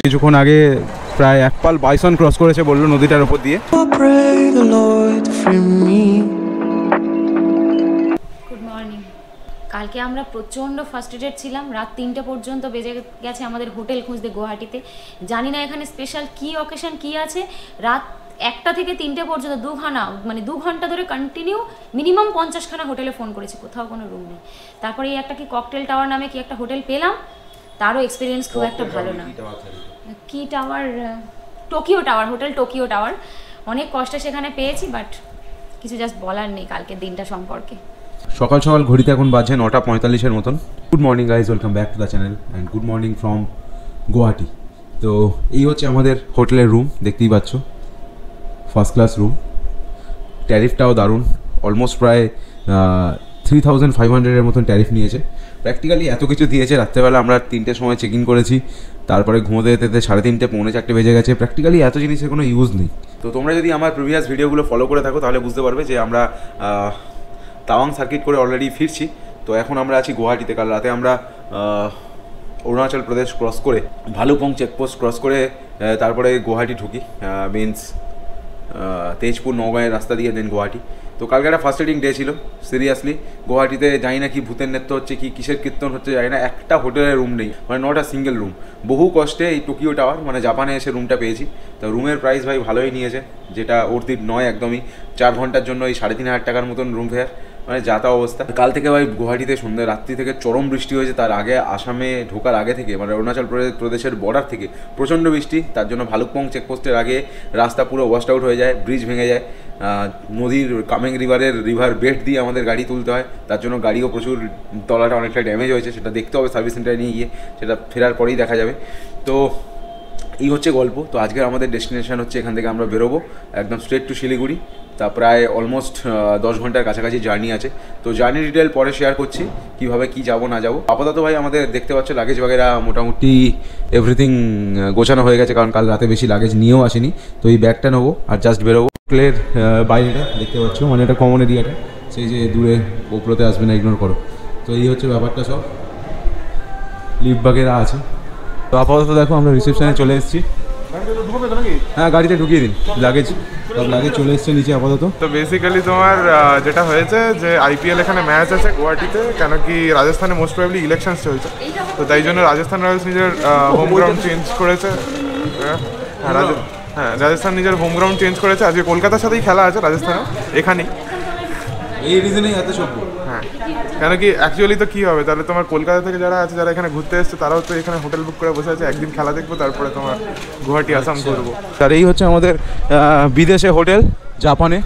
কিছুক্ষণ আগে প্রায় এক পাল বাইসন ক্রস করেছে বললো নদীটার উপর দিয়ে। Good morning. কালকে আমরা প্রচণ্ড ফার্স্ট্রেটেড ছিলাম, রাত 3টে পর্যন্ত বেজে গেছে আমাদের হোটেল খুঁজতে গুয়াহাটিতে। জানি না এখানে স্পেশাল কী অকেশন কী আছে। রাত 1টা থেকে 3টে পর্যন্ত 2 ঘন্টা ধরে কন্টিনিউ মিনিমাম 50খানা হোটেলে ফোন করেছি, কোথাও কোনো রুম নেই। তারপরে এই একটা কি ককটেল টাওয়ার নামে কি একটা হোটেল পেলাম, তারও এক্সপিরিয়েন্স খুব একটা ভালো না। কি tower? Tokyo tower, hotel Tokyo tower. অনেক কষ্টে সেখানে পেয়েছি, বাট কিছু জাস্ট বলার নেই কালকের দিনটা সম্পর্কে। সকাল সকাল ঘড়িতে এখন বাজছে 9:45 মতন। Good morning guys, welcome back to the channel and good morning from Guwahati. তো এই হচ্ছে আমাদের হোটেলের রুম, দেখতেই পাচ্ছ, ফার্স্ট ক্লাস রুম। ট্যারিফটাও দারুণ, অলমোস্ট প্রায় 3500-এর মতন ট্যারিফ নিয়েছে। প্র্যাকটিক্যালি এত কিছু দিয়েছে। রাত্রেবেলা আমরা 3টের সময় চেক ইন করেছি, তারপরে ঘুমোতে যেতে 3:30 পৌনে 4টে বেজে গেছে। প্র্যাকটিক্যালি এত জিনিসের কোনো ইউজ নেই। তো তোমরা যদি আমার প্রিভিয়াস ভিডিওগুলো ফলো করে থাকো তাহলে বুঝতে পারবে যে আমরা তাওয়াং সার্কিট করে অলরেডি ফিরছি। তো এখন আমরা আছি গুয়াহাটিতে। কাল রাতে আমরা অরুণাচল প্রদেশ ক্রস করে ভালুকং চেকপোস্ট ক্রস করে তারপরে গুয়াহাটি ঢুকি, মিনস তেজপুর নওগাঁয়ের রাস্তা দিয়ে দেন গুয়াহাটি। তো কালকে একটা ফার্স্ট এডিং ডে ছিল। সিরিয়াসলি গুয়াহাটিতে জানি না কি ভূতের নৃত্য হচ্ছে, কি কিসের কীর্তন হচ্ছে জানি না, একটা হোটেলের রুম নেই, মানে নট আ সিঙ্গেল রুম। বহু কষ্টে এই টোকিও টাওয়ার মানে জাপানে এসে রুমটা পেয়েছি। তো রুমের প্রাইস ভাই ভালোই নিয়েছে, যেটা অর্থিত নয় একদমই। 4 ঘন্টার জন্য এই 3500 টাকার মতন রুম ফেয়ার, মানে যাতা অবস্থা। কাল থেকে ভাই গুয়াহাটিতে সন্ধ্যে রাত্রি থেকে চরম বৃষ্টি হয়েছে। তার আগে আসামে ঢোকার আগে থেকে, মানে অরুণাচল প্রদেশের বর্ডার থেকে প্রচণ্ড বৃষ্টি। তার জন্য ভালুকপং চেকপোস্টের আগে রাস্তা পুরো ওয়াশড আউট হয়ে যায়, ব্রিজ ভেঙে যায়। নদীর কামেং রিভার বেড দিয়ে আমাদের গাড়ি তুলতে হয়, তার জন্য গাড়িও প্রচুর তলাটা অনেকটা ড্যামেজ হয়েছে। সেটা দেখতে হবে সার্ভিস সেন্টারে নিয়ে গিয়ে, সেটা ফেরার পরেই দেখা যাবে। তো এই হচ্ছে গল্প। তো আজকের আমাদের ডেস্টিনেশন হচ্ছে, এখান থেকে আমরা বেরোবো একদম স্ট্রেট টু শিলিগুড়ি। তা প্রায় অলমোস্ট 10 ঘন্টার কাছাকাছি জার্নি আছে। তো জার্নি ডিটেল পরে শেয়ার করছি, কীভাবে কী যাবো না যাবো। আপাতত ভাই আমাদের দেখতে পাচ্ছ লাগেজ বাগেরা মোটামুটি এভরিথিং গোছানো হয়ে গেছে, কারণ কাল রাতে বেশি লাগেজ নিয়েও আসেনি। তো এই ব্যাগটা নেবো আর জাস্ট বেরোবো। হোটেলের বাইরেটা দেখতে পাচ্ছ, মানে এটা কমন এরিয়াটা, সেই যে দূরে ওপরতে আসবে না, ইগনোর করো। তো এই হচ্ছে ব্যাপারটা, সব লিফট বাগেরা আছে। তো আপাতত দেখো আমরা রিসেপশনে চলে এসেছি। হ্যাঁ, গাড়িতে ঢুকিয়ে দিন লাগেজ, সব লাগেজ চলে এসছে নিচে আপাতত। তো বেসিক্যালি তোমার যেটা হয়েছে যে আইপিএল এখানে ম্যাচ আছে গুয়াহাটিতে, কেন কি রাজস্থানে মোস্ট প্রবাবলি ইলেকশনস চলছে। তো তাই জন্য রাজস্থান রয়্যালস নিজের হোম গ্রাউন্ড চেঞ্জ করেছে। হ্যাঁ, রাজস্থান নিজের হোম গ্রাউন্ড চেঞ্জ করেছে। আজকে কলকাতার সাথেই খেলা আছে রাজস্থানেও, এখানেই। এই রিজনেই এত সব। হ্যাঁ, কেন কি অ্যাকচুয়ালি তো কী হবে তাহলে, তোমার কলকাতা থেকে যারা আছে, যারা এখানে ঘুরতে এসছে, তারাও তো এখানে হোটেল বুক করে বসে আছে, একদিন খেলা দেখবো, তারপরে তোমার গুয়াহাটি আসাম করবো। আর এই হচ্ছে আমাদের বিদেশে হোটেল, জাপানে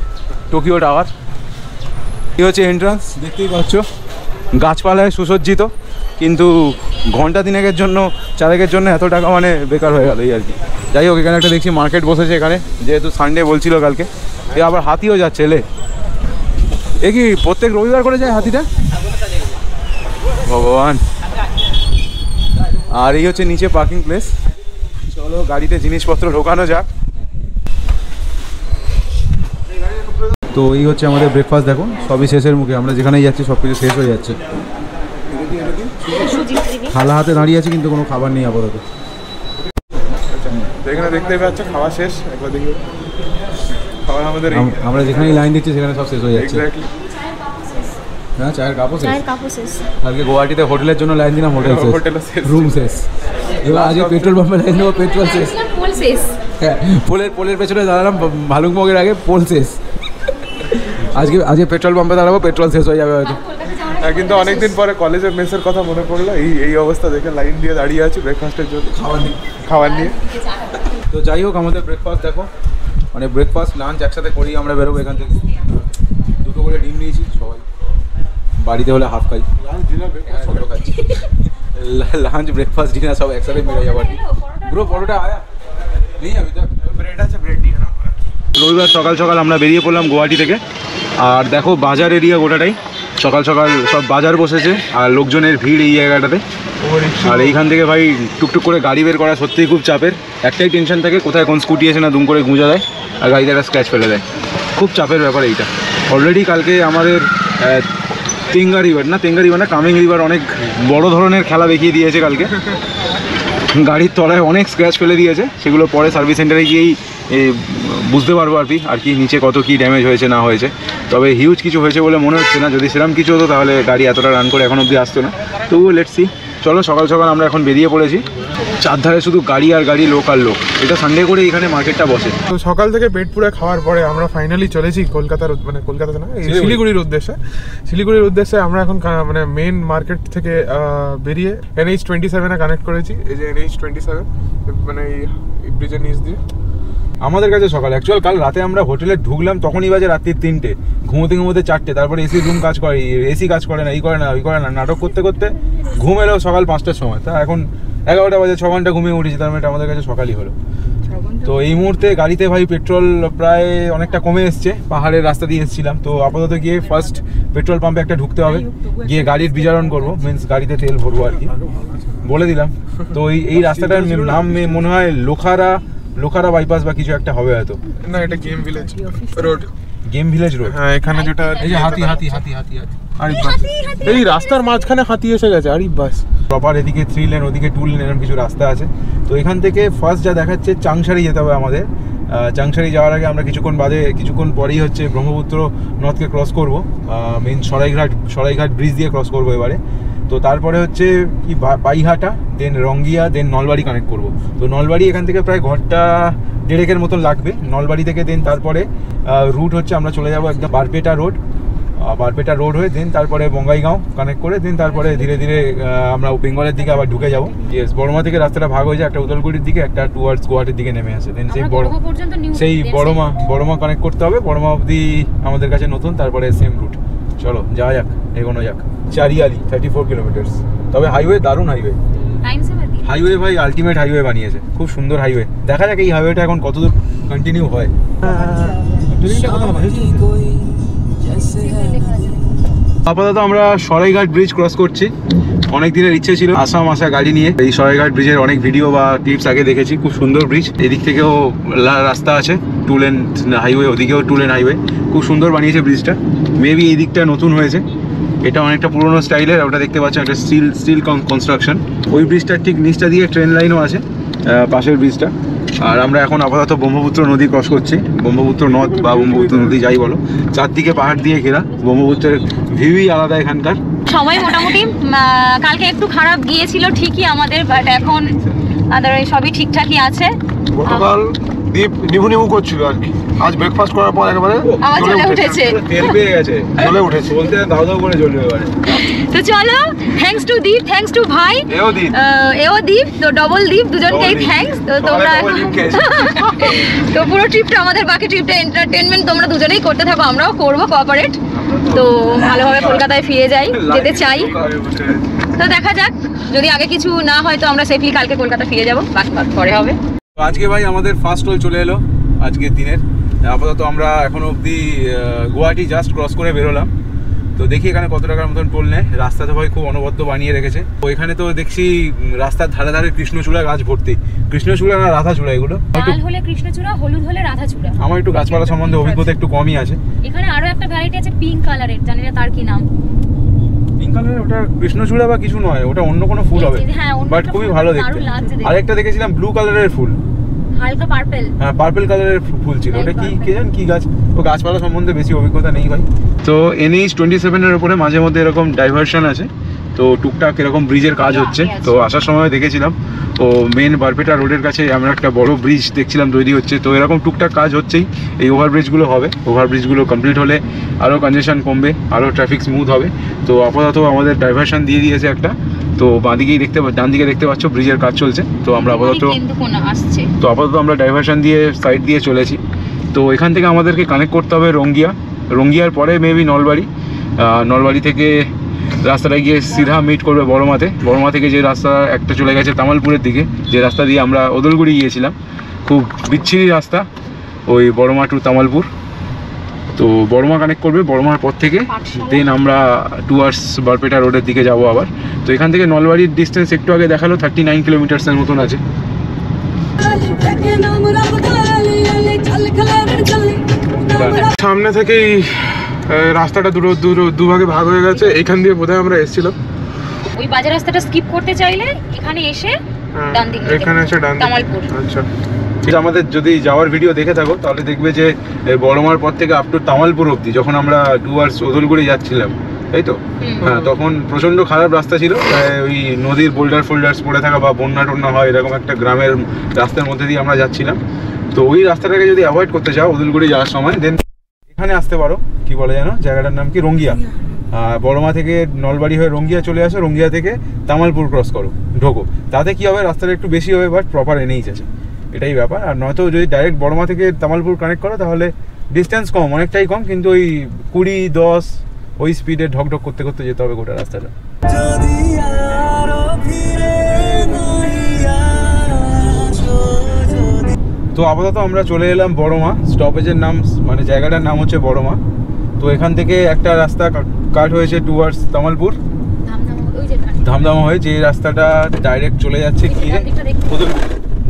টোকিও টাওয়ার। এই হচ্ছে এন্ট্রান্স, দেখতেই পাচ্ছ, গাছপালায় সুসজ্জিত। কিন্তু ঘন্টা 3-এর জন্য 4-এর জন্য এত টাকা মানে বেকার হয়ে গেল এই আর কি। যাই হোক, এখানে একটা দেখছি মার্কেট বসেছে এখানে, যেহেতু সানডে বলছিল কালকে। এ আবার হাতিও যাচ্ছে, এলে এ কি প্রত্যেক রবিবার করে যায় হাতিটা? ভগবান। আর এই হচ্ছে নিচে পার্কিং প্লেস। চলো গাড়িতে জিনিসপত্র ঢোকানো যাক। তো এই হচ্ছে আমাদের ব্রেকফাস্ট, দেখো সবই শেষের মুখে। আমরা যেখানেই যাচ্ছি সব কিছু শেষ হয়ে যাচ্ছে। খালা হাতে দাঁড়িয়ে আছে, কিন্তু কোনো খাবার নেই আপাতত। এখানে দেখতে পাচ্ছ খাওয়া শেষ, একবার দেখি খাবার আমাদের। আমরা যেখানেই লাইন দিচ্ছি সেখানে সব শেষ হয়ে যাচ্ছে। হ্যাঁ, চায়ের কাপও শেষ। আজকে গুয়াহাটিতে হোটেলের জন্য লাইন দিলাম, হোটেল শেষ, রুম শেষ। এবার আজকে পেট্রোল পাম্পে লাইন দেবো, পেট্রোল শেষ। হ্যাঁ, পোলের পেছনে দাঁড়ালাম ভালুকমগের আগে, পোল শেষ। আজকে পেট্রোল পাম্পে দাঁড়াবো, পেট্রোল শেষ হয়ে যাবে হয়তো। হ্যাঁ, কিন্তু অনেকদিন পরে কলেজের মেসের কথা মনে পড়লো। এই অবস্থা দেখে লাইন দিয়ে দাঁড়িয়ে আছি ব্রেকফাস্টের জন্য, খাবার নিয়ে। তো যাই হোক, আমাদের ব্রেকফাস্ট দেখো, মানে ব্রেকফাস্ট লাঞ্চ একসাথে করেই আমরা বেরোবো এখান থেকে। 2টো করে ডিম নিয়েছি সবাই, বাড়িতে হলে হাফ খাই, লাঞ্চ ব্রেকফাস্ট ডিনার সব একসাথে মিলে যাবো আর কি। পুরো পরোটা আয়া নেই, ব্রেড আছে, ব্রেড নিয়ে না। রবিবার সকাল সকাল আমরা বেরিয়ে পড়লাম গুয়াহাটি থেকে। আর দেখো বাজার এরিয়া গোটাটাই, সকাল সকাল সব বাজার বসেছে আর লোকজনের ভিড় এই জায়গাটাতে। আর এইখান থেকে ভাই টুকটুক করে গাড়ি বের করা সত্যিই খুব চাপের। একটাই টেনশন থাকে কোথায় কোন স্কুটি এসে না দুম করে গুঁজা দেয় আর গাড়িতে একটা স্ক্র্যাচ ফেলে দেয়। খুব চাপের ব্যাপার এইটা। অলরেডি কালকে আমাদের তেঙ্গা রিভার না কামেং রিভার অনেক বড় ধরনের খেলা দেখিয়ে দিয়েছে কালকে। গাড়ির তলায় অনেক স্ক্র্যাচ ফেলে দিয়েছে, সেগুলো পরে সার্ভিস সেন্টারে গিয়েই বুঝতে পারবো আর কি নিচে কত কী ড্যামেজ হয়েছে না হয়েছে। তবে হিউজ কিছু হয়েছে বলে মনে হচ্ছে না, যদি সেরকম কিছু হতো তাহলে গাড়ি এতটা রান করে এখন অবধি আসতো না। তবুও লেটস সি। চলো সকাল সকাল আমরা এখন বেরিয়ে পড়েছি। চারধারে শুধু গাড়ি আর গাড়ি, লোক আর লোক। এটা সানডে করে এখানে মার্কেটটা বসে। তো সকাল থেকে পেট পুরো খাওয়ার পরে আমরা ফাইনালি চলেছি কলকাতার, মানে কলকাতাতে না, শিলিগুড়ির উদ্দেশ্যে। আমরা এখন মানে মেন মার্কেট থেকে বেরিয়ে NH27 কানেক্ট করেছি। এই যে NH27 মানে এই ব্রিজের নিচ দিয়ে আমাদের কাছে সকাল। অ্যাকচুয়াল কাল রাতে আমরা হোটেলে ঢুকলাম তখনই বাজে রাত্রির 3টে, ঘুমোতে 4টে। তারপরে এসির রুম কাজ করে, এসি কাজ করে না, এই করে না ওই করে না, নাটক করতে করতে ঘুম এলো সকাল 5টার সময়। তা এখন 11টা বাজে, 6 ঘন্টা ঘুমিয়ে উঠেছি, তার মানে আমাদের কাছে সকালই হলো। তো এই মুহূর্তে গাড়িতে ভাই পেট্রোল প্রায় অনেকটা কমে এসছে, পাহাড়ের রাস্তা দিয়ে এসেছিলাম। তো আপাতত গিয়ে ফার্স্ট পেট্রোল পাম্পে একটা ঢুকতে হবে, গিয়ে গাড়ির বিজারণ করবো, মিনস গাড়িতে তেল ভরবো আর কি, বলে দিলাম। তো এই রাস্তাটার নাম মনে হয় লোখারা বাইপাস বা কিছু একটা হবে হয়তো। না, এটা গেম ভিলেজ রোড। হ্যাঁ, এখানে যেটা এই যে হাতি আরে বাস, এই রাস্তার মাঝখানে হাতি এসে গেছে। আরে বাস, প্রপার এদিকে 3 লেন ওদিকে 2 লেন এরকম কিছু রাস্তা আছে। তো এখান থেকে ফার্স্ট যা দেখাচ্ছে চাংসারি যেতে হবে আমাদের। চাংসারি যাওয়ার আগে আমরা কিছুক্ষণ পরেই হচ্ছে ব্রহ্মপুত্র নদকে ক্রস করবো, মেন সরাইঘাট ব্রিজ দিয়ে ক্রস করবো এবারে। তো তারপরে হচ্ছে কি পাইহাটা, দেন রঙ্গিয়া, দেন নলবাড়ি কানেক্ট করব। তো নলবাড়ি এখান থেকে প্রায় ঘন্টা 1.5 মতন লাগবে নলবাড়ি থেকে। দেন তারপরে রুট হচ্ছে আমরা চলে যাব একদম বারপেটা রোড হয়ে, দেন তারপরে বঙ্গাইগাঁও কানেক্ট করে, দেন তারপরে ধীরে ধীরে আমরা বেঙ্গলের দিকে আবার ঢুকে যাবো। বড়মা থেকে রাস্তাটা ভাগ হয়ে যায়, একটা উদলগুড়ির দিকে, একটা টুয়ার্ডস গুয়াহাটির দিকে নেমে আসে। দেন সেই বড়মা কানেক্ট করতে হবে। বড়মা অবধি আমাদের কাছে নতুন, তারপরে সেম রুট। চলো যাওয়া যাক, এগোনো যাক। চারিয়ালি 34 কিলোমিটার। তবে হাইওয়ে দারুণ হাইওয়ে ভাই, আলটিমেট হাইওয়ে বানিয়েছে, খুব সুন্দর হাইওয়ে। দেখা যাক এই হাইওয়েটা এখন কতদূর কন্টিনিউ হয়। আপাতত আমরা সরাইঘাট ব্রিজ ক্রস করছি। অনেক দিনের ইচ্ছে ছিল আসাম আসা গাড়ি নিয়ে। এই সরাইঘাট ব্রিজের অনেক ভিডিও বা ক্লিপস আগে দেখেছি, খুব সুন্দর ব্রিজ। এদিক থেকেও রাস্তা আছে 2 লেন হাইওয়ে, ওদিকেও 2 লেন হাইওয়ে, খুব সুন্দর বানিয়েছে ব্রিজটা। মেবি এই দিকটা নতুন হয়েছে, এটা অনেকটা পুরোনো স্টাইলের। ওটা দেখতে পাচ্ছেন একটা স্টিল কনস্ট্রাকশন। ওই ব্রিজটার ঠিক নিচটা দিয়ে ট্রেন লাইনও আছে, পাশের ব্রিজটা। আর আমরা এখন আপাতত ব্রহ্মপুত্র নদী ক্রস করছি। ব্রহ্মপুত্র নদ বা ব্রহ্মপুত্র নদী যাই বলো, চারদিকে পাহাড় দিয়ে ঘেরা। ব্রহ্মপুত্রের ভিউই আলাদা এখানকার। সময় মোটামুটি কালকে একটু খারাপ গিয়েছিল ঠিকই আমাদের, বাট এখন সবই ঠিকঠাকই আছে। গতকাল দীপ নিভু করছিল আর কি, আজ ব্রেকফাস্ট করার পর একেবারে জ্বলে উঠেছে, তেল পেয়ে গেছে, জ্বলে উঠেছে, বলতে দাও দাও করে জ্বলবে এবারে। তো চলো, thanks to Deep, thanks to ভাই, এও দীপ, তো ডবল দীপ, দুজনকেই থ্যাঙ্কস। তো তোমরা তো পুরো ট্রিপটা, আমাদের বাকি ট্রিপটা এন্টারটেইনমেন্ট তোমরা দুজনেই করতে থাকো, আমরাও করবো কোঅপারেট। তো ভালোভাবে কলকাতায় ফিরে যাই, যেতে চাই। তো দেখা যাক, যদি আগে কিছু না হয় তো আমরা সেফলি কালকে কলকাতা ফিরে যাবো, বাকি পরে হবে। আজকে ভাই আমাদের ফার্স্ট হোল চলে এলো আজকের দিনের। আপাতত আমরা এখনো অবধি গুয়াহাটি জাস্ট ক্রস করে বেরোলাম। তো দেখি এখানে কত টাকার মতন টোল নেয়। রাস্তা তো ভাই খুব অনবদ্য বানিয়ে রেখেছে। তো এখানে তো দেখছি রাস্তার ধারে ধারে কৃষ্ণচূড়া গাছ ভর্তি। কৃষ্ণচূড়া না রাধাচূড়া এগুলো? লাল হলে কৃষ্ণচূড়া, হলুদ হলে রাধাচূড়া। আমার একটু গাছপালা সম্বন্ধে অভিজ্ঞতা একটু কমই আছে। এখানে আরো একটা ভ্যারাইটি আছে পিঙ্ক কালারের, জানি না তার কি নাম। পিঙ্ক কালারের ওটা কৃষ্ণচূড়া বা কিছু নয়, ওটা অন্য কোনো ফুল হবে, বাট খুবই ভালো দেখতে। আরেকটা দেখেছিলাম ব্লু কালারের ফুল, হালকা পার্পল, হ্যাঁ পার্পল কালারের ফুল ছিল। ওটা কি কে জান কি গাছ? ও গাছপালা সম্বন্ধে বেশি অভিজ্ঞতা নেই ভাই। তো NH27 এর উপরে মাঝে মধ্যে এরকম ডাইভারশন আছে, তো টুকটাক এরকম ব্রিজের কাজ হচ্ছে। তো আসার সময় দেখেছিলাম ও মেন বারপেটা রোডের কাছে আমরা একটা বড় ব্রিজ দেখছিলাম তৈরি হচ্ছে। তো এরকম টুকটাক কাজ হচ্ছেই। এই ওভারব্রিজগুলো হবে, ওভারব্রিজগুলো কমপ্লিট হলে আরও কনজেশন কমবে, আরও ট্রাফিক স্মুথ হবে। তো আপাতত আমাদের ডাইভারশন দিয়ে দিয়েছে একটা। তো বাঁদিকেই ডান দিকে দেখতে পাচ্ছ ব্রিজের কাজ চলছে। তো আমরা আপাতত আমরা ডাইভারশন দিয়ে সাইড দিয়ে চলেছি। তো এখান থেকে আমাদেরকে কানেক্ট করতে হবে রঙ্গিয়ার পরে মেবি নলবাড়ি থেকে রাস্তাটা গিয়ে সিধা মিট করবে বড়মা থেকে যে রাস্তা একটা চলে গেছে তামালপুরের দিকে, যে রাস্তা দিয়ে আমরা ওদলগুড়ি গিয়েছিলাম। খুব বিচ্ছিরি রাস্তা ওই বড়মা টু তামালপুর। তো বড়মা কানেক্ট করবে, বড়মার পর থেকে দেন আমরা টুয়ার্স বরপেটা রোডের দিকে যাব আবার। তো এখান থেকে নলবাড়ির ডিস্টেন্স একটু আগে দেখালো 39 কিলোমিটার্সের মতন আছে। সামনে থেকেই রাস্তাটা দুভাগে ভাগ হয়ে গেছে। এখান দিয়ে বোধহয় আমরা এসেছিলাম, ওই বাজার রাস্তাটা স্কিপ করতে চাইলে এখানে এসে ডান দিকে, এখানে এসে ডান দিকে। কামালপুর। আচ্ছা, আমাদের যদি যাওয়ার ভিডিও দেখে থাকো তাহলে দেখবে যে বড়মার পর থেকে আপ টু তামালপুর অব্দি যখন আমরা টুয়ার্স ওদলগুড়ি যাচ্ছিলাম, তাই তো? হ্যাঁ, তখন প্রচন্ড খারাপ রাস্তা ছিল, ওই নদীর বোল্ডার ফোল্ডার্স পড়ে থাকা বা বন্যা টন্যা হয় এরকম একটা গ্রামের রাস্তার মধ্যে দিয়ে আমরা যাচ্ছিলাম। তো ওই রাস্তাটাকে যদি অ্যাভয়েড করতে চাও ওদলগুড়ি যাওয়ার সময়, দেন এখানে আসতে পারো। কি বলে জানো জায়গাটার নাম কি? রঙ্গিয়া। বড়মা থেকে নলবাড়ি হয়ে রঙ্গিয়া চলে আসো, রঙ্গিয়া থেকে তামালপুর ক্রস করো, ঢোকো। তাতে কি হবে, রাস্তাটা একটু বেশি হবে বাট প্রপার এনেইচ আছে, এটাই ব্যাপার। আর নয়তো যদি ডাইরেক্ট বড়মা থেকে তামালপুর কানেক্ট করো তাহলে ডিস্টেন্স কম, অনেকটাই কম, কিন্তু ওই 20-10 ওই স্পিডে ঢকঢক করতে করতে যেতে হবে গোটা রাস্তাটা। তো আপাতত আমরা চলে এলাম বড়মা। স্টপেজের নাম মানে জায়গাটার নাম হচ্ছে বড়মা। তো এখান থেকে একটা রাস্তা কাট হয়েছে টুয়ার্ডস তামালপুর, ধামধামা হয়ে, যে রাস্তাটা ডাইরেক্ট চলে যাচ্ছে গিয়ে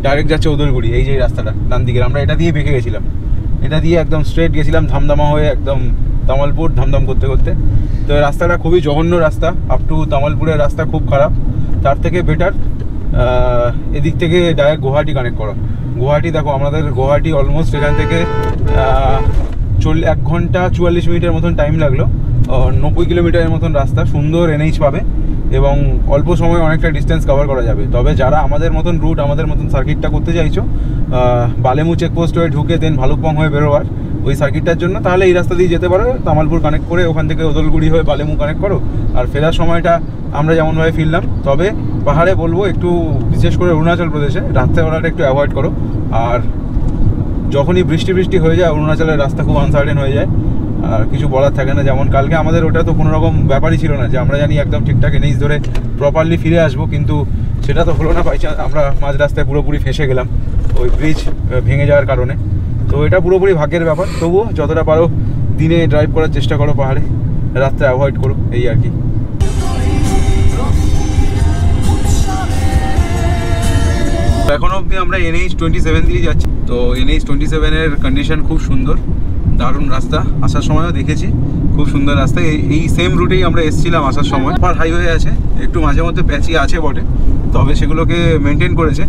ডাইরেক্ট যাচ্ছে ওদলগুড়ি। এই যে রাস্তাটা ডান দিকের, আমরা এটা দিয়ে বেঁকে গেছিলাম, এটা দিয়ে একদম স্ট্রেট গেছিলাম ধামধামা হয়ে একদম তামালপুর ধামধাম করতে করতে। তো রাস্তাটা খুবই জঘন্য রাস্তা, আপ টু তামালপুরের রাস্তা খুব খারাপ। তার থেকে বেটার এদিক থেকে ডাইরেক্ট গুয়াহাটি কানেক্ট করো। গুয়াহাটি দেখো, আমাদের গুয়াহাটি অলমোস্ট এখান থেকে 1 ঘন্টা 44 মিনিটের মতন টাইম লাগলো। 90 কিলোমিটারের মতন রাস্তা, সুন্দর এনএইচ পাবে এবং অল্প সময়ে অনেকটা ডিস্টেন্স কভার করা যাবে। তবে যারা আমাদের মতন রুট, আমাদের মতন সার্কিটটা করতে চাইছো, বালেমু চেকপোস্ট হয়ে ঢুকে দেন ভালুকপং হয়ে বেরোবার ওই সার্কিটটার জন্য, তাহলে এই রাস্তা দিয়ে যেতে পারো। তামালপুর কানেক্ট করে ওখান থেকে ওদলগুড়ি হয়ে বালেমু কানেক্ট করো, আর ফেরার সময়টা আমরা যেমনভাবে ফিরলাম। তবে পাহাড়ে বলবো একটু, বিশেষ করে অরুণাচল প্রদেশে রাত্রেবেলাটা একটু অ্যাভয়েড করো। আর যখনই বৃষ্টি হয়ে যায় অরুণাচলের রাস্তা খুব আনসার্টেন হয়ে যায়, আর কিছু বলার থাকে না। যেমন কালকে আমাদের ওটা তো কোনো রকম ব্যাপারই ছিল না যে আমরা জানি একদম ঠিকঠাক এনএইচ ধরে প্রপারলি ফিরে আসবো, কিন্তু সেটা তো হলো না। আমরা মাঝ রাস্তায় পুরোপুরি ফেঁসে গেলাম ওই ব্রিজ ভেঙে যাওয়ার কারণে। তো এটা পুরোপুরি ভাগ্যের ব্যাপার। তবুও যতটা পারো দিনে ড্রাইভ করার চেষ্টা করো পাহাড়ে, রাত্রে অ্যাভয়েড করো, এই আর কি। এখন অবধি আমরা NH 27 দিয়ে যাচ্ছি। তো NH 27-এর কন্ডিশন খুব সুন্দর, দারুণ রাস্তা। আসার সময়ও দেখেছি খুব সুন্দর রাস্তা। এই সেম রুটেই আমরা এসেছিলাম আসার সময়। পার হাইওয়ে আছে, একটু মাঝে মধ্যে প্যাচি আছে বটে, তবে সেগুলোকে মেনটেন করেছে।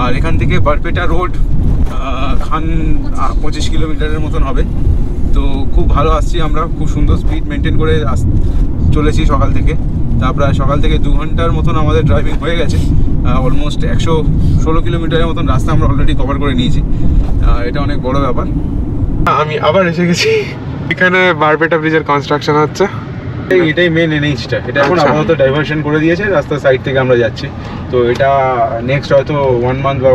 আর এখান থেকে বরপেটা রোড 25 কিলোমিটারের মতন হবে। তো খুব ভালো আসছি আমরা, খুব সুন্দর স্পিড মেনটেন করে চলেছি সকাল থেকে। তারপরে সকাল থেকে 2 ঘন্টার মতন আমাদের ড্রাইভিং হয়ে গেছে। অলমোস্ট 116 কিলোমিটারের মতন রাস্তা আমরা অলরেডি কভার করে নিয়েছি। এটা অনেক বড় ব্যাপার। আমি আবার এসে গেছি, এখানে বরপেটা ব্রিজের কনস্ট্রাকশন হচ্ছে। এটাই মেন এনএইচটা, এটা এখন আপাতত ডাইভার্সন করে দিয়েছে, রাস্তার সাইড থেকে আমরা যাচ্ছি। তো এটা নেক্সট হয়তো 1 মান্থ বা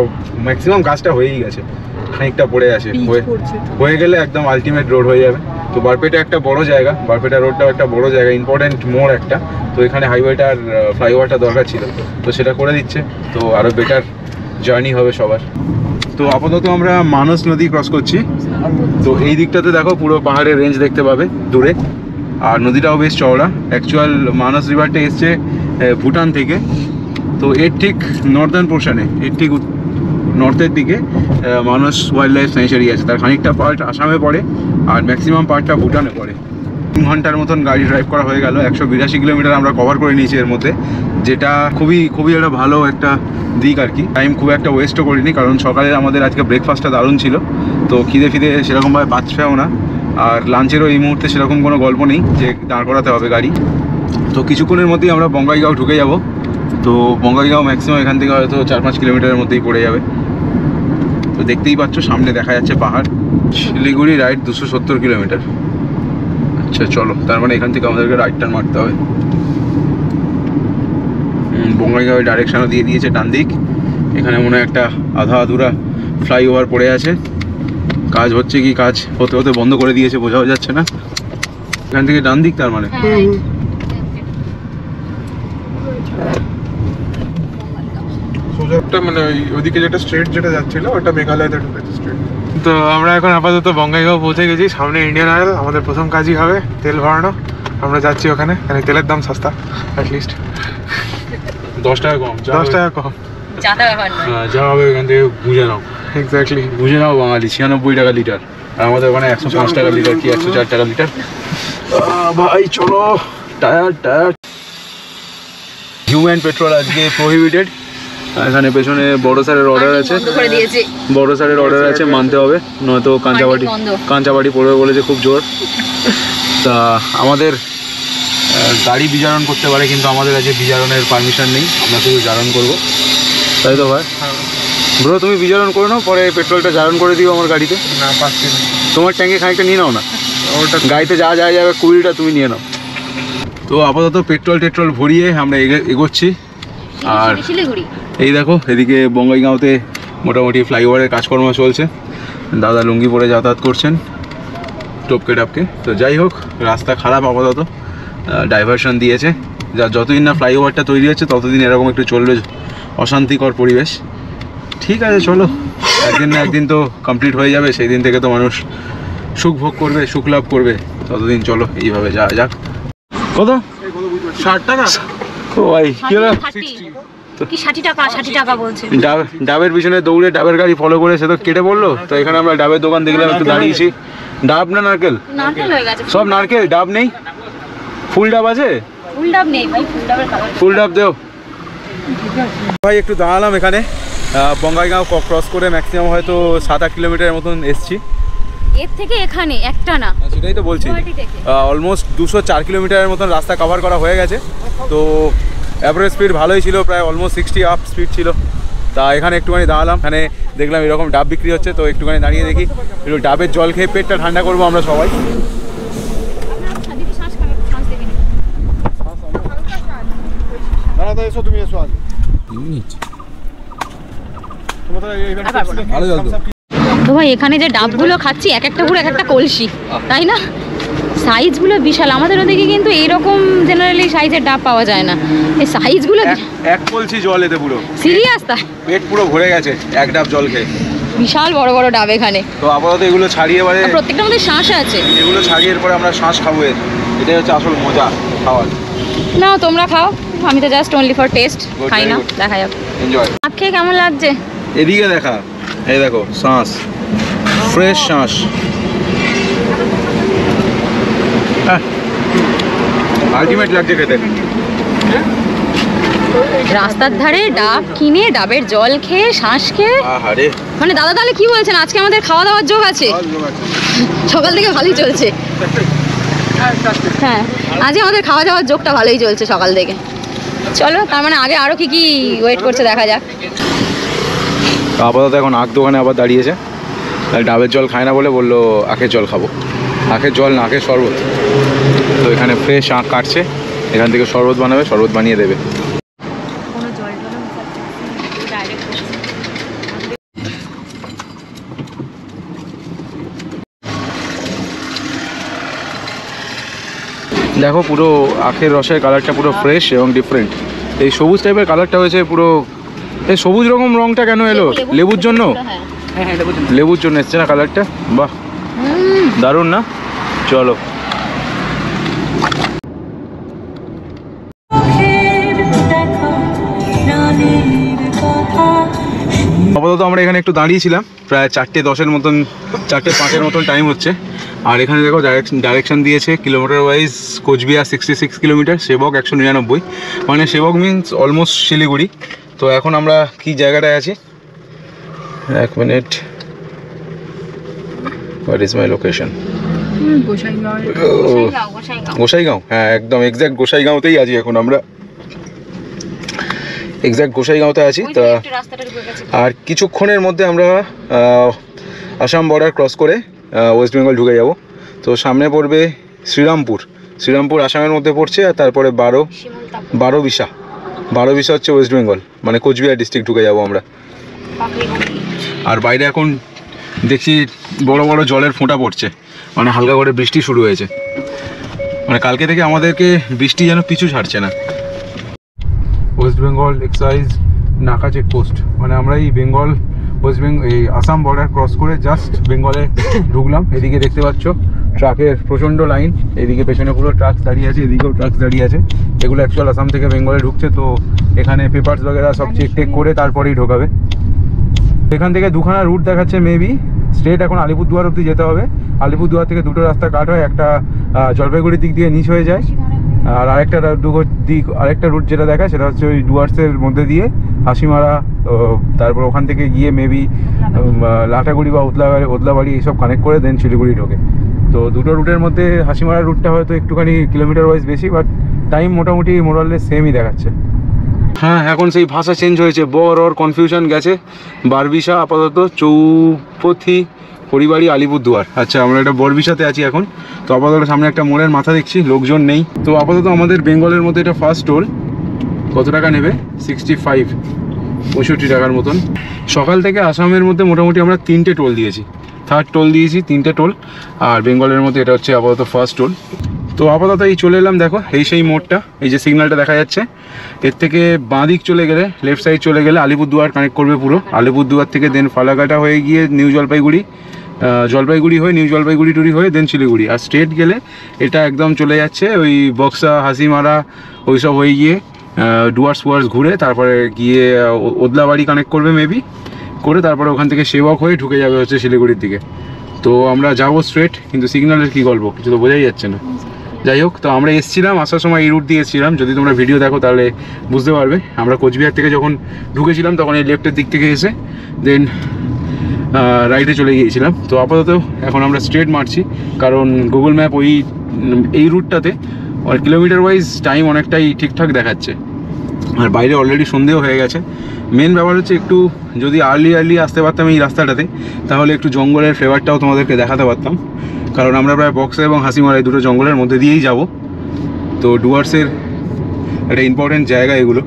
ম্যাক্সিমাম কাজটা হয়েই গেছে, খানিকটা পড়ে আছে, হয়ে গেলে একদম আলটিমেট রোড হয়ে যাবে। তো বরপেটা একটা বড় জায়গা, বরপেটা রোডটাও একটা বড় জায়গা, ইম্পর্টেন্ট মোড় একটা। তো এখানে হাইওয়েটার ফ্লাইওভারটা দরকার ছিল, তো সেটা করে দিচ্ছে, তো আরও বেটার জার্নি হবে সবার। তো আপাতত আমরা মানস নদী ক্রস করছি। তো এই দিকটাতে দেখো পুরো পাহাড়ের রেঞ্জ দেখতে পাবে দূরে, আর নদীটাও বেশ চওড়া। অ্যাকচুয়াল মানস রিভারটা এসছে ভুটান থেকে। তো এর ঠিক নর্দার্ন পোর্শনে, এর ঠিক নর্থের দিকে মানস ওয়াইল্ড লাইফ স্যাংচুয়ারি আছে। তার খানিকটা পার্ট আসামে পড়ে আর ম্যাক্সিমাম পার্টটা ভুটানে পড়ে। 3 ঘন্টার মতন গাড়ি ড্রাইভ করা হয়ে গেল, 182 কিলোমিটার আমরা কভার করে নিয়েছি এর মধ্যে, যেটা খুবই একটা ভালো একটা দিক আর কি। টাইম খুব একটা ওয়েস্টও করিনি, কারণ সকালে আমাদের আজকে ব্রেকফাস্টটা দারুণ ছিল। তো খিদে সেরকমভাবে পাচ্ছেও না, আর লাঞ্চেরও এই মুহূর্তে সেরকম কোনো গল্প নেই যে দাঁড় করাতে হবে গাড়ি। তো কিছুক্ষণের মধ্যেই আমরা বঙ্গাইগাঁও ঢুকে যাব। তো বঙ্গাইগাঁও ম্যাক্সিমাম এখান থেকে হয়তো 4-5 কিলোমিটারের মধ্যেই পড়ে যাবে। তো দেখতেই পাচ্ছ সামনে দেখা যাচ্ছে পাহাড়। Siliguri ride 270 kilometre. আচ্ছা চলো, তার মানে এখান থেকে আমাদেরকে রাইট টার্ন মারতে হবে। বঙ্গাইগাঁওয়ের ডাইরেকশনও দিয়ে দিয়েছে ডান দিক। এখানে মনে হয় একটা আধা আধুরা ফ্লাইওভার পড়ে আছে, কাজ হচ্ছে কি কাজ হতে হতে বন্ধ করে দিয়েছে, বোঝাও যাচ্ছে না। এখান থেকে ডান দিক, তার মানে সোজা মানে ওইদিকে যেটা স্ট্রেট যেটা যাচ্ছিল ওটা মেঘালয়তে ঢুকেছে স্ট্রেট। তো আমরা এখন আপাতত বঙ্গাইগাঁও পৌঁছে গেছি। সামনে ইন্ডিয়ান অয়েল, আমাদের প্রথম কাজই হবে তেল ভরানো। আমরা যাচ্ছি ওখানে, মানে তেলের দাম সস্তা অ্যাটলিস্ট 10 টাকা কম, 10 টাকা কম। যা হবে এখান থেকে বুঝে নাও। এক্স্যাক্টলি, বুঝে নাও বাঙালি 96 টাকা লিটার, আর আমাদের ওখানে 105 টাকা লিটার কি 104 টাকা লিটার। ভাই চলো, টায়ার হিউম্যান পেট্রোল আজকে প্রহিবিটেড। এখানে পেছনে বড় স্যারের অর্ডার আছে, বড় স্যারের অর্ডার আছে, মানতে হবে, নয়তো কাঁচাবাটি পড়বে বলেছে খুব জোর। তা আমাদের গাড়ি বিজারণ করতে পারে, কিন্তু আমাদের কাছে বিজারণের পারমিশন নেই, আমরা শুধু জারণ করবো, তাই তো ভাই? ব্রো তুমি বিজারণ করে নাও, পরে পেট্রোলটা জারণ করে দিও আমার গাড়িতে। না পাচ্ছি না, তোমার ট্যাঙ্কে খানিকটা নিয়ে নাও না, ওটা গাড়িতে যা যাবে 20টা তুমি নিয়ে নাও। তো আপাতত পেট্রোল ভরিয়ে আমরা এগোচ্ছি। আর এই দেখো এদিকে বঙ্গাইগাঁওতে মোটামুটি ফ্লাইওভারের কাজকর্ম চলছে, দাদা লুঙ্গি পরে যাতায়াত করছেন টপকে টাপকে। তো যাই হোক, রাস্তা খারাপ আপাতত, ডাইভারশন দিয়েছে, যতদিন না ফ্লাইওভারটা তৈরি হচ্ছে ততদিন এরকম একটু চলবে অশান্তিকর পরিবেশ। ঠিক আছে চলো, একদিন না একদিন তো কমপ্লিট হয়ে যাবে, সেই দিন থেকে তো মানুষ সুখ ভোগ করবে, সুখ লাভ করবে, ততদিন চলো এইভাবে যাক। কত? 60 টাকা। ও ভাই কি হলো? কি 60 টাকা বলছে। ডাবের পিছনে দৌড়ে ডাবের গাড়ি ফলো করে সে তো কেটে পড়লো। তো এখানে আমরা ডাবের দোকান দেখলাম, একটু দাঁড়িয়েছি। ডাব না নারকেল? নারকেল হয়ে গেছে। সব নারকেল, ডাব নেই? ফুল ডাব আছে? ফুল ডাব নেই ভাই, ফুল ডাবের কালার। ফুল ডাব দেও ভাই। একটু দাঁড়ালাম এখানে, বঙ্গাইগাঁও ক্রস করে ম্যাক্সিমাম হয়তো 7-8 কিলোমিটারের মতন এসছি। এর থেকে এখানে একটা না, সেটাই তো বলছি, অলমোস্ট 204 কিলোমিটারের মতন রাস্তা কভার করা হয়ে গেছে। তো অ্যাভারেজ স্পিড ভালোই ছিল, প্রায় অলমোস্ট 60 আপ স্পিড ছিল। তা এখানে একটুখানি দাঁড়ালাম, এখানে দেখলাম এরকম ডাব বিক্রি হচ্ছে, তো একটুখানি দাঁড়িয়ে দেখি, একটু ডাবের জল খেয়ে পেটটা ঠান্ডা করবো আমরা সবাই। তো ভাই এখানে যে ডাবগুলো খাচ্ছি এক একটা পুরো এক একটা কলসি, তাই না? সাইজগুলো বিশাল। আমাদের ওদিকে কিন্তু এইরকম জেনারেলি সাইজের ডাব পাওয়া যায় না। এই সাইজগুলো এক কলসি জল এতে পুরো সিরিয়াস, তাই পেট পুরো ভরে গেছে এক ডাব জল খেয়ে। বিশাল বড় বড় ডাব এখানে। তো আপাতত এগুলো ছাড়িয়ে এবারে প্রত্যেকটা মধ্যে শাঁস আছে, এগুলো ছাড়িয়ে এরপরে আমরা শাঁস খাবো। এটাই হচ্ছে আসল মজা খাওয়ার। না তোমরা খাও, আমি তো জাস্ট অনলি ফর টেস্ট খাই না। দেখা যাক এনজয়। ডাব খেয়ে কেমন লাগছে? এদিকে দেখা, এই দেখো শাঁস, ফ্রেশ শাঁস, আলটিমেট লাগছে খেতে। রাস্তার ধারে ডাব কিনে ডাবের জল খেয়ে শাঁস খেয়ে, মানে দাদা তাহলে কি বলছেন, আজকে আমাদের খাওয়া দাওয়ার যোগ আছে? সকাল থেকে ভালোই চলছে। হ্যাঁ আজকে আমাদের খাওয়া দাওয়ার যোগটা ভালোই চলছে সকাল থেকে। চলো, তার মানে আগে আরো কি কি ওয়েট করছে দেখা যাক। আপাতত এখন আখ দোকানে আবার দাঁড়িয়েছে, ডাবের জল খায় না বলে বললো আখের জল খাবো। আখের জল না, আখের শরবত। তো এখানে ফ্রেশ আখ কাটছে, এখান থেকে শরবত বানাবে, শরবত বানিয়ে দেবে। দেখো পুরো আখের রসের কালারটা পুরো ফ্রেশ এবং ডিফারেন্ট। এই সবুজ টাইপের কালারটা হয়েছে পুরো। এই সবুজ রকম রংটা কেন এলো? লেবুর জন্য? লেবুর জন্য এসছে না কালারটা? বাহ দারুণ না? চলো আপাতত আমরা এখানে একটু দাঁড়িয়েছিলাম, প্রায় 4:10 মতন, 4:05 মতন টাইম হচ্ছে। আর এখানে দেখো ডাইরেকশন দিয়েছে কিলোমিটার ওয়াইজ, কোচবিহার 66 কিলোমিটার, সেবক 199, মানে সেবক মিন্স অলমোস্ট শিলিগুড়ি। তো এখন আমরা কি জায়গাটায় আছি, এক minute, what is my location? Gossaigaon. হ্যাঁ একদম এক্স্যাক্ট গোসাইগাঁওতেই আছি এখন আমরা, এক্স্যাক্ট গোসাইগাঁওতে আছি। তা আর কিছুক্ষণের মধ্যে আমরা আসাম বর্ডার ক্রস করে ওয়েস্ট বেঙ্গল ঢুকে যাব। তো সামনে পড়বে শ্রীরামপুর আসামের মধ্যে পড়ছে, আর তারপরে বারোবিশা হচ্ছে ওয়েস্ট বেঙ্গল, মানে কোচবিহার ডিস্ট্রিক্ট ঢুকে যাব আমরা। আর বাইরে এখন দেখছি বড় বড় জলের ফোঁটা পড়ছে, মানে হালকা করে বৃষ্টি শুরু হয়েছে, মানে কালকে থেকে আমাদেরকে বৃষ্টি যেন পিছু ছাড়ছে না। ওয়েস্ট বেঙ্গল এক্সাইজ নাকা চেকপোস্ট, মানে আমরা এই বেঙ্গল ওয়েস্ট বেঙ্গল এই আসাম বর্ডার ক্রস করে জাস্ট বেঙ্গলে ঢুকলাম। এদিকে দেখতে পাচ্ছ ট্রাকের প্রচণ্ড লাইন, এদিকে পেছনে পুরো ট্রাক দাঁড়িয়ে আছে, এদিকেও ট্রাক দাঁড়িয়ে আছে। এগুলো অ্যাকচুয়াল আসাম থেকে বেঙ্গলে ঢুকছে, তো এখানে পেপারস বগেরা সব চেক টেক করে তারপরেই ঢোকাবে। এখান থেকে দুখানা রুট দেখাচ্ছে, মেবি স্ট্রেট এখন আলিপুরদুয়ার অবধি যেতে হবে। আলিপুরদুয়ার থেকে দুটো রাস্তা কাট হয়, একটা জলপাইগুড়ির দিক দিয়ে নিচ হয়ে যায়, আর আরেকটা রুট যেটা দেখায় সেটা হচ্ছে ওই ডুয়ার্সের মধ্যে দিয়ে হাসিমারা, তারপর ওখান থেকে গিয়ে মেবি লাটাগুড়ি বা ওদলাবাড়ি এইসব কানেক্ট করে দেন শিলিগুড়ি ঢোকে। তো দুটো রুটের মধ্যে হাসিমারা রুটটা হয়তো একটুখানি কিলোমিটার ওয়াইজ বেশি, বাট টাইম মোটামুটি মোরাললেস সেমই দেখাচ্ছে। হ্যাঁ, এখন সেই ভাষা চেঞ্জ হয়েছে, বর কনফিউশন গেছে। বারবিশা আপাতত, চৌপথি, হরিবাড়ি, আলিপুরদুয়ার। আচ্ছা, আমরা একটা বরবিশাতে আছি এখন। তো আপাতত সামনে একটা মোড়ের মাথা দেখছি, লোকজন নেই। তো আপাতত আমাদের বেঙ্গলের মধ্যে এটা ফার্স্ট টোল। কত টাকা নেবে? 65 টাকার মতন। সকাল থেকে আসামের মধ্যে মোটামুটি আমরা 3টে টোল দিয়েছি, থার্ড টোল দিয়েছি, 3টে টোল। আর বেঙ্গলের মধ্যে এটা হচ্ছে আপাতত ফার্স্ট টোল। তো আপাতত এই চলে এলাম, দেখো এই সেই মোড়টা, এই যে সিগন্যালটা দেখা যাচ্ছে, এর থেকে বাঁ দিক চলে গেলে, লেফট সাইড চলে গেলে আলিপুরদুয়ার কানেক্ট করবে পুরো। আলিপুরদুয়ার থেকে দেন ফালাকাটা হয়ে গিয়ে নিউ জলপাইগুড়ি, জলপাইগুড়ি হয়ে নিউ জলপাইগুড়ি টুরি হয়ে দেন শিলিগুড়ি। আর স্ট্রেট গেলে এটা একদম চলে যাচ্ছে ওই বক্সা, হাসিমারা ওইসব হয়ে গিয়ে ডুয়ার্স ঘুরে তারপরে গিয়ে ওদলাবাড়ি কানেক্ট করবে মেবি, করে তারপরে ওখান থেকে সেবক হয়ে ঢুকে যাবে হচ্ছে শিলিগুড়ির দিকে। তো আমরা যাবো স্ট্রেট, কিন্তু সিগন্যালের কী গল্প কিছু তো বোঝাই যাচ্ছে না। যাই হোক, তো আমরা এসেছিলাম, আসার সময় এই রুট দিয়ে এসেছিলাম, যদি তোমরা ভিডিও দেখো তাহলে বুঝতে পারবে। আমরা কোচবিহার থেকে যখন ঢুকেছিলাম তখন এই লেফটের দিক থেকে এসে দেন রাইটে চলে গিয়েছিলাম। তো আপাতত এখন আমরা স্ট্রেট মারছি, কারণ গুগল ম্যাপ এই রুটটাতে কিলোমিটার ওয়াইজ টাইম অনেকটাই ঠিকঠাক দেখাচ্ছে। আর বাইরে অলরেডি সন্ধেও হয়ে গেছে। মেন ব্যাপার হচ্ছে একটু যদি আর্লি আসতে পারতাম এই রাস্তাটাতে, তাহলে একটু জঙ্গলের ফ্লেভারটাও তোমাদেরকে দেখাতে পারতাম, কারণ আমরা প্রায় বক্সা এবং হাসিমারা এই দুটো জঙ্গলের মধ্যে দিয়েই যাব। তো ডুয়ার্সের একটা ইম্পর্টেন্ট জায়গা এগুলো।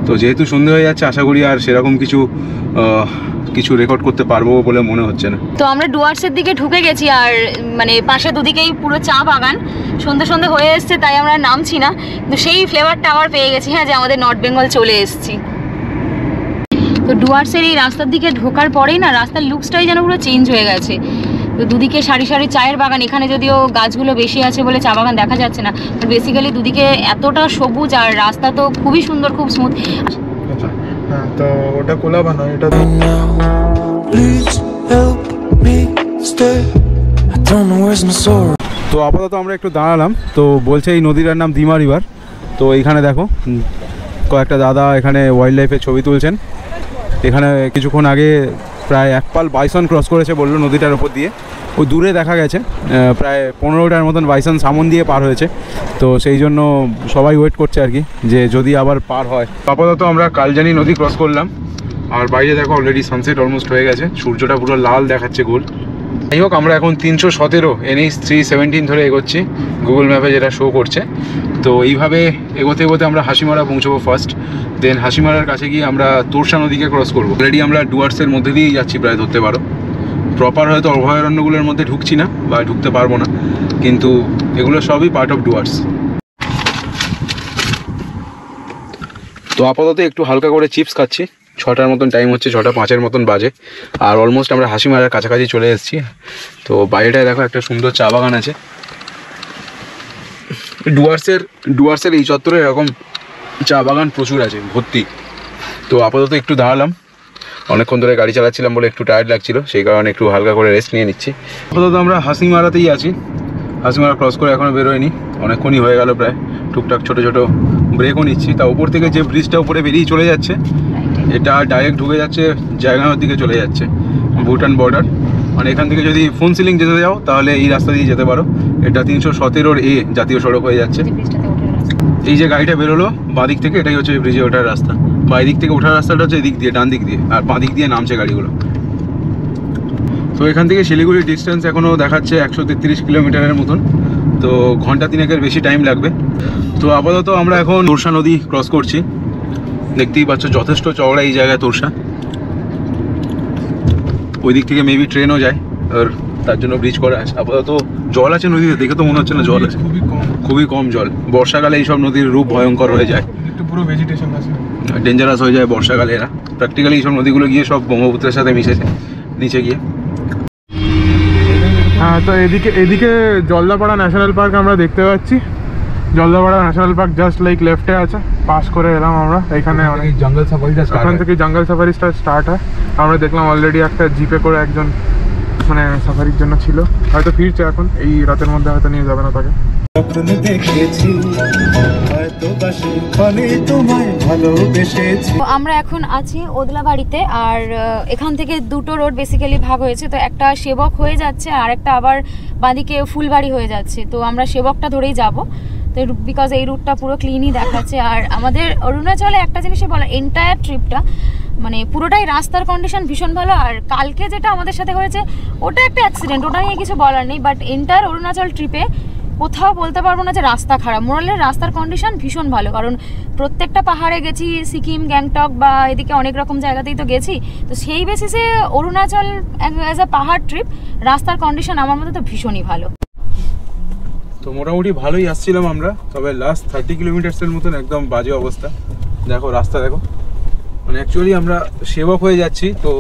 তো যেহেতু সন্ধে হয়ে যাচ্ছে, আশা করি আর সেরকম কিছু রেকর্ড করতে পারবো বলে মনে হচ্ছে না। তো আমরা ডুয়ার্সের দিকে ঢুকে গেছি, আর মানে পাশে দুদিকেই পুরো চা বাগান, সন্ধে হয়ে এসছে, তাই আমরা নামছি না, কিন্তু সেই ফ্লেভারটা আবার পেয়ে গেছি, হ্যাঁ, যে আমাদের নর্থ বেঙ্গল চলে এসেছি। তো ডুয়ার্সের এই রাস্তার দিকে ঢোকার পরেই না রাস্তার লুকসটাই যেন পুরো চেঞ্জ হয়ে গেছে। তো দুদিকে সারি চায়ের বাগান, এখানে যদিও গাছগুলো বেশি আছে বলে চা বাগান দেখা যাচ্ছে না, বাট বেসিক্যালি দুদিকে এতটা সবুজ, আর রাস্তা তো খুবই সুন্দর, খুব স্মুথ। হ্যাঁ, তো ওটা কোলাবা নয়, এটা তো আপাতত আমরা একটু দাঁড়ালাম। তো বলছে এই নদীটার নাম ডিমা রিভার। তো এইখানে দেখো কয়েকটা দাদা এখানে ওয়াইল্ড লাইফের ছবি তুলছেন। এখানে কিছুক্ষণ আগে প্রায় 1 পাল বাইসন ক্রস করেছে বললো নদীটার ওপর দিয়ে, ওই দূরে দেখা গেছে প্রায় 15টার মতন বাইসন সামন দিয়ে পার হয়েছে। তো সেই জন্য সবাই ওয়েট করছে আর কি, যে যদি আবার পার হয়। আপাতত আমরা কালজানি নদী ক্রস করলাম, আর বাইরে দেখো অলরেডি সানসেট অলমোস্ট হয়ে গেছে, সূর্যটা পুরো লাল দেখাচ্ছে গোল। যাই হোক, আমরা এখন 317 NH 317 ধরে এগোচ্ছি, গুগল ম্যাপে যেটা শো করছে। তো এইভাবে এগোতে আমরা হাসিমারা পৌঁছবো ফার্স্ট, দেন হাসিমারার কাছে গিয়ে আমরা তোরসা নদীকে ক্রস করবো। অলরেডি আমরা ডুয়ার্সের মধ্যে দিয়েই যাচ্ছি প্রায়, ধরতে পারো। প্রপার হয়তো অভয়ারণ্যগুলোর মধ্যে ঢুকছি না বা ঢুকতে পারবো না, কিন্তু এগুলো সবই পার্ট অফ ডুয়ার্স। তো আপাতত একটু হালকা করে চিপস খাচ্ছি, 6টার মতন টাইম হচ্ছে, 6টা 5-এর মতন বাজে, আর অলমোস্ট আমরা হাসিমারার কাছাকাছি চলে এসেছি। তো বাইরেটায় দেখো একটা সুন্দর চা বাগান আছে। ডুয়ার্সের এই চত্বরে এরকম চা বাগান প্রচুর আছে, ভর্তি। তো আপাতত একটু দাঁড়ালাম, অনেকক্ষণ ধরে গাড়ি চালাচ্ছিলাম বলে একটু টায়ার্ড লাগছিল, সেই কারণে একটু হালকা করে রেস্ট নিয়ে নিচ্ছি। আপাতত আমরা হাসিমারাতেই আছি, হাসিমারা ক্রস করে এখনও বেরোয়নি, অনেকক্ষণই হয়ে গেল প্রায়। টুকটাক ছোটো ব্রেকও নিচ্ছি। তা উপর থেকে যে ব্রিজটা উপরে বেরিয়ে চলে যাচ্ছে, এটা ডাইরেক্ট ঢুকে যাচ্ছে জায়গার দিকে, চলে যাচ্ছে ভুটান বর্ডার। মানে এখান থেকে যদি ফোন সিলিং যেতে যাও তাহলে এই রাস্তা দিয়ে যেতে পারো। এটা 317 A জাতীয় সড়ক হয়ে যাচ্ছে। এই যে গাড়িটা বেরোলো বাঁ দিক থেকে, এটাই হচ্ছে ব্রিজে ওঠার রাস্তা। বা এই দিক থেকে ওঠার রাস্তাটা হচ্ছে এদিক দিয়ে, ডান দিক দিয়ে, আর বাঁ দিক দিয়ে নামছে গাড়িগুলো। তো এখান থেকে শিলিগুড়ির ডিস্টেন্স এখনও দেখাচ্ছে 133 কিলোমিটারের মতন। তো ঘন্টা 3-এর বেশি টাইম লাগবে। তো আপাতত আমরা এখন তোরসা নদী ক্রস করছি, দেখতেই পাচ্ছ যথেষ্ট চওড়া এই জায়গায় তোরসা। ওই দিক থেকে মেবি ট্রেনও যায়, আর তার জন্য ব্রিজ করা আছে। আপাতত জল আছে নদীতে, দেখে তো মনে হচ্ছে না জল আছে, খুবই কম জল। বর্ষাকালে এইসব নদীর রূপ ভয়ঙ্কর হয়ে যায়, একটু পুরো ভেজিটেশন আছে। ডেঞ্জারাস হয়ে যায় বর্ষাকালে এরা। প্র্যাকটিক্যালি এইসব নদীগুলো গিয়ে সব ব্রহ্মপুত্রের সাথে মিশেছে নিচে গিয়ে। হ্যাঁ, তো এদিকে জলদাপাড়া ন্যাশনাল পার্ক আমরা দেখতে পাচ্ছি। Jaldapara national park just like লেফটে আছে, পাস করে এলাম আমরা। এখানে জঙ্গল সাফারিটা এখান থেকে জঙ্গল সাফারিটা স্টার্ট হয়। আমরা দেখলাম অলরেডি একটা জিপে করে একজন মানে সাফারির জন্য ছিল, হয়তো ফিরছে এখন, এই রাতের মধ্যে হয়তো নিয়ে যাবে না তাকে। আমরা এখন আছি ওদলাবাড়িতে, আর এখান থেকে দুটো রোড বেসিক্যালি ভাগ হয়েছে। তো একটা সেবক হয়ে যাচ্ছে আর একটা আবার বাঁদিকে ফুলবাড়ি হয়ে যাচ্ছে। তো আমরা সেবকটা ধরেই যাব, তো বিকজ এই রুটটা পুরো ক্লিনই দেখাচ্ছে। আর আমাদের অরুণাচলে একটা জিনিসই বলা, এন্টায়ার ট্রিপটা মানে পুরোটাই রাস্তার কন্ডিশন ভীষণ ভালো। আর কালকে যেটা আমাদের সাথে হয়েছে ওটা একটা অ্যাক্সিডেন্ট, ওটা নিয়ে কিছু বলার নেই। বাট এন্টায়ার অরুণাচল ট্রিপে কোথাও বলতে পারবো না যে রাস্তা খারাপ। মোরালের রাস্তার কন্ডিশন ভীষণ ভালো, কারণ প্রত্যেকটা পাহাড়ে গেছি, সিকিম, গ্যাংটক বা এদিকে অনেক রকম জায়গাতেই তো গেছি। তো সেই বেসিসে অরুণাচল অ্যাজ আ পাহাড় ট্রিপ রাস্তার কন্ডিশন আমার মতে তো ভীষণই ভালো। তো মোটামুটি ভালোই আসছিলাম আমরা, তবে লাস্ট 30 কিলোমিটার্সের মতন একদম বাজে অবস্থা। দেখো রাস্তা দেখো, মানে অ্যাকচুয়ালি আমরা সেবক হয়ে যাচ্ছি, তো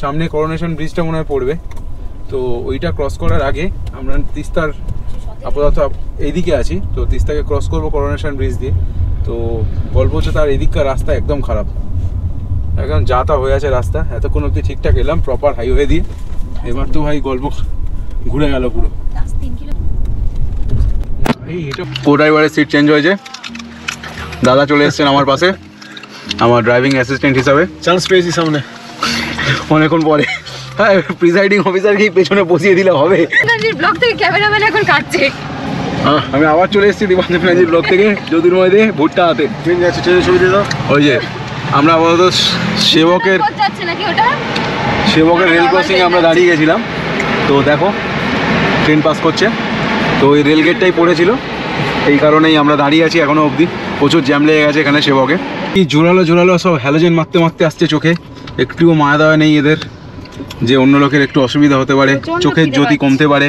সামনে করোনেশন ব্রিজটা মনে হয় পড়বে। তো ওইটা ক্রস করার আগে আমরা তিস্তার আপাতত এইদিকে আছি, তো তিস্তাকে ক্রস করবো করোনেশন ব্রিজ দিয়ে। তো গল্প হচ্ছে তার এদিককার রাস্তা একদম খারাপ, একদম যা তা হয়ে আছে রাস্তা। এতক্ষণ অব্দি ঠিকঠাক এলাম প্রপার হাইওয়ে দিয়ে, এবার তো ভাই গল্প ঘুরে গেল পুরো। কো ড্রাইভারের সিট চেঞ্জ হয়েছে, দাদা চলে এসেছেন আমার পাশে আমার ড্রাইভিং অ্যাসিস্ট্যান্ট হিসাবে। চান্স পেয়েছি সামনে অনেকক্ষণ পরে। হ্যাঁ, প্রিসাইডিং অফিসারকেই পেছনে বসিয়ে দিলে হবে। ব্লগ থেকে ক্যামেরাম্যান এখন কাটছে। আমি আবার চলে এসেছি দীপাঞ্জন ফ্যান্সির ব্লগ থেকে, জ্যোতির্ময় দিয়ে ভুট্টা হাতে। ট্রেন যাচ্ছে, ট্রেনের ছবি দিয়ে দাও। ওই যে আমরা আপাতত সেবকের রেল ক্রসিংয়ে আমরা দাঁড়িয়ে গেছিলাম। তো দেখো ট্রেন পাস করছে, তো ওই রেল গেটটাই পড়েছিল, এই কারণেই আমরা দাঁড়িয়ে আছি এখনো অবধি। প্রচুর জ্যাম লেগে গেছে এখানে সেবকে। কি জোরালো সব হ্যালোজেন মারতে আসছে চোখে, একটুও মায়া দেওয়া নেই এদের যে অন্য লোকের একটু অসুবিধা হতে পারে, চোখের জ্যোতি কমতে পারে,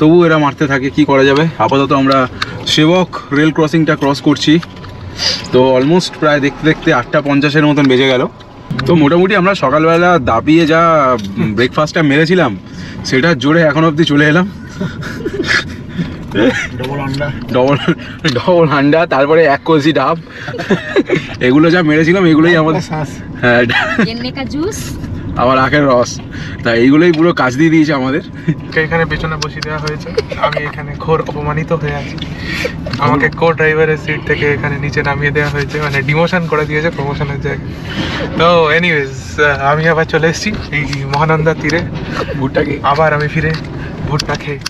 তবু এরা মারতে থাকে। কি করা যাবে। আপাতত আমরা সেবক রেল ক্রসিংটা ক্রস করছি। তো অলমোস্ট প্রায় দেখতে দেখতে 8:50 মতন বেজে গেল। তো মোটামুটি আমরা সকালবেলা দাপিয়ে যা ব্রেকফাস্টটা মেরেছিলাম সেটার জোরে এখন অবধি চলে এলাম। ডবল আন্ডা, তারপরে 1 কলসি ডাব, এগুলো যা মেরেছিলাম এগুলোই আমাদের। হ্যাঁ, জুস আবার আখের রস, তা এইগুলোই পুরো কাজ দিয়ে দিয়েছে আমাদের। এখানে পেছনে বসিয়ে দেওয়া হয়েছে, আমি এখানে ঘোর অপমানিত হয়ে আছি। আমাকে কো ড্রাইভারের সিট থেকে এখানে নিচে নামিয়ে দেওয়া হয়েছে, মানে ডিমোশন করে দিয়েছে প্রমোশনের জায়গায়। তো এনিওয়েজ আমি আবার চলে এসেছি এই মহানন্দা তীরে ভুট্টাকে, আবার আমি ফিরে ভুট্টা খেয়ে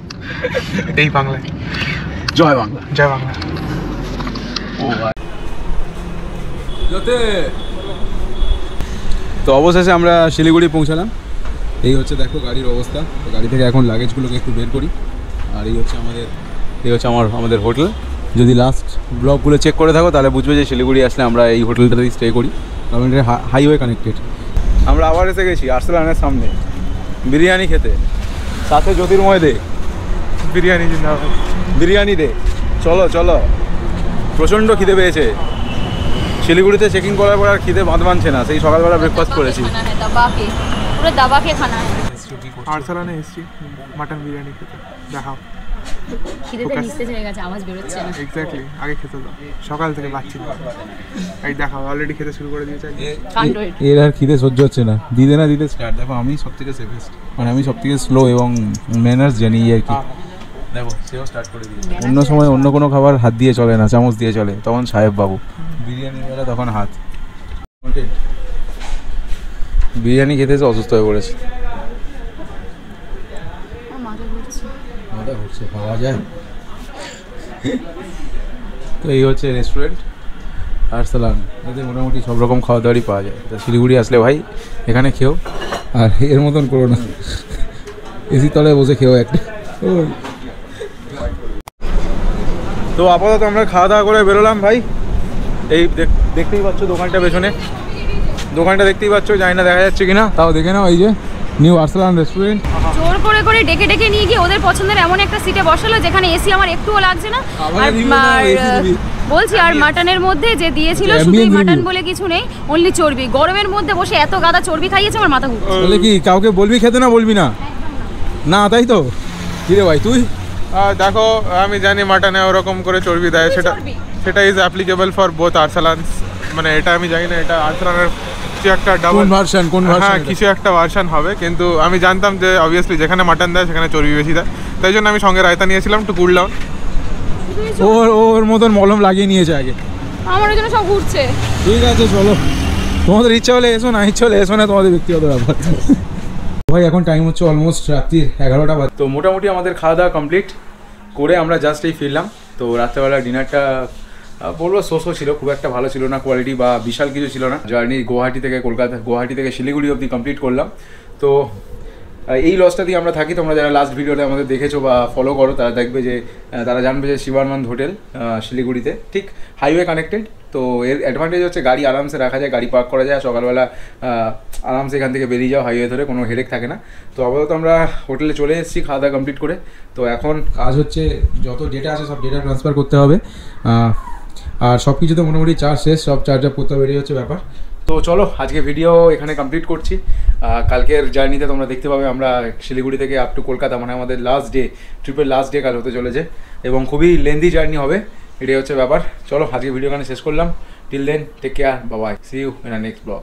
এই বাংলায়। জয় বাংলা, জয় বাংলা। তো অবশেষে আমরা শিলিগুড়ি পৌঁছালাম। এই হচ্ছে দেখো গাড়ির অবস্থা। গাড়ি থেকে এখন লাগেজগুলোকে একটু বের করি। আর এই হচ্ছে আমাদের হোটেল। যদি লাস্ট ব্লগগুলো চেক করে থাকো তাহলে বুঝবে যে শিলিগুড়ি আসলে আমরা এই হোটেলটাতেই স্টে করি, কারণ এটা হাইওয়ে কানেক্টেড। আমরা আবার এসে গেছি আর্সেলানের সামনে বিরিয়ানি খেতে, সাথে জ্যোতির্ময় দে বিরিয়ানি জিন্দাবাদ, বিরিয়ানি দে। চলো, প্রচণ্ড খিদে পেয়েছে। শিলিগুড়িতে চেকিং করার পর আর খিদে বাঁধ মানছে না, সেই সকালবেলা ব্রেকফাস্ট করেছি। আর্সেলানে এসেছি মাটন বিরিয়ানি খেতে, দেখাও। খিদেতে নিস্তেজ হয়ে গেছে, আওয়াজ বেরোচ্ছে না। এক্স্যাক্টলি, আগে খেতে দাও, সকাল থেকে পাচ্ছি না। এই দেখাও অলরেডি খেতে শুরু করে দিয়েছে। এর আর খিদে সহ্য হচ্ছে না, দিতে স্টার্ট। দেখো আমি সব থেকে সেফেস্ট, মানে আমি সব থেকে স্লো এবং ম্যানার্স জানি আর কি। দেখো সেও স্টার্ট করে দিয়েছে। অন্য সময় অন্য কোনো খাবার হাত দিয়ে চলে না, চামচ দিয়ে চলে, তখন সাহেব বাবু। বিরিয়ানির বেলা তখন হাত। বিরিয়ানি খেতে এসে অসুস্থ হয়ে পড়েছে, মাথা ঘুরছে, খাওয়া যায়। তো এই হচ্ছে রেস্টুরেন্ট আর্সেলান, এতে মোটামুটি সব রকম খাওয়া দাওয়ারই পাওয়া যায়। তা শিলিগুড়ি আসলে ভাই এখানে খেও, আর এর মতন করো না, এসি তলায় বসে খেও একটা। তো আপাতত আমরা খাওয়া দাওয়া করে বেরোলাম ভাই। এই দেখতেই পাচ্ছ দোকানটা পেছনে, দোকানটা দেখতেই পাচ্ছ, জানি না দেখা যাচ্ছে কিনা, তাও দেখে নাও। এই যে নিউ আর্সেলান রেস্টুরেন্ট। জোর করে ডেকে নিয়ে গিয়ে ওদের পছন্দের এমন একটা সিটে বসালো যেখানে এসি আমার একটুও লাগছে না। আর বলছি আর মাটনের মধ্যে যে দিয়েছিল আচ্ছা, শুধু ambient মাটন review। বলে কিছু নেই, অনলি চর্বি। গরমের মধ্যে বসে এত গাদা চর্বি খাইয়েছে আমার মাথা ঘুরছে। তাহলে কি কাউকে বলবি খেতে না বলবি না? না তাই তো। কি রে ভাই তুই? দেখো আমি জানি মাটনে ওরকম করে চর্বি দেয়, সেটা ইজ অ্যাপ্লিকেবল ফর বোথ আরসালানস। মানে এটা আমি জানি না এটা আরসালানের কিছু একটা ডাবল ভার্সন কোন হ্যাঁ ভার্সন? কিছু একটা ভার্সন হবে, কিন্তু আমি জানতাম যে অবভিয়াসলি যেখানে মাটন দেয় সেখানে চর্বি বেশি দেয়, তাই জন্য আমি সঙ্গে রায়তা নিয়েছিলাম টু কুল ডাউন। ওর মতন মলম লাগিয়ে নিয়েছে আগে। আমার জন্য সব ঘুরছে। ঠিক আছে চলো, তোমাদের ইচ্ছা হলে এসো, না ইচ্ছা হলে এসো না, তোমাদের ব্যক্তিগত ব্যাপার। ভাই এখন টাইম হচ্ছে অলমোস্ট রাত্রির 11টা বাজে। তো মোটামুটি আমাদের খাওয়া দাওয়া কমপ্লিট করে আমরা জাস্ট এই ফিরলাম। তো রাত্রেবেলা ডিনারটা বলবো সোসো ছিল, খুব একটা ভালো ছিল না, কোয়ালিটি বা বিশাল কিছু ছিল না। জার্নি গুয়াহাটি থেকে কলকাতা, গুয়াহাটি থেকে শিলিগুড়ি অবধি কমপ্লিট করলাম। তো এই লসটা দিয়ে আমরা থাকি। তোমরা যারা লাস্ট ভিডিওতে আমাদের দেখেছো বা ফলো করো তারা দেখবে যে তারা জানবে যে শিবানন্দ হোটেল শিলিগুড়িতে ঠিক হাইওয়ে কানেক্টেড। তো এর অ্যাডভান্টেজ হচ্ছে গাড়ি আরামসে রাখা যায়, গাড়ি পার্ক করা যায়, সকালবেলা আরামসে এখান থেকে বেরিয়ে যাও হাইওয়ে ধরে, কোনো হেডেক থাকে না। তো আপাতত আমরা হোটেলে চলে এসেছি খাওয়া দাওয়া কমপ্লিট করে। তো এখন কাজ হচ্ছে যত ডেটা আছে সব ডেটা ট্রান্সফার করতে হবে, আর সব কিছুতে মোটামুটি চার্জ শেষ, সব চার্জ আপ করতে হবে, এটাই হচ্ছে ব্যাপার। তো চলো আজকে ভিডিও এখানে কমপ্লিট করছি। কালকের জার্নিতে তোমরা দেখতে পাবে আমরা শিলিগুড়ি থেকে আপ টু কলকাতা, মানে আমাদের লাস্ট ডে, ট্রিপের লাস্ট ডে কাল হতে চলেছে এবং খুবই লেন্দি জার্নি হবে, এটাই হচ্ছে ব্যাপার। চলো আজকে ভিডিও এখানে শেষ করলাম। Till then take care, bye bye, see you in a next blog.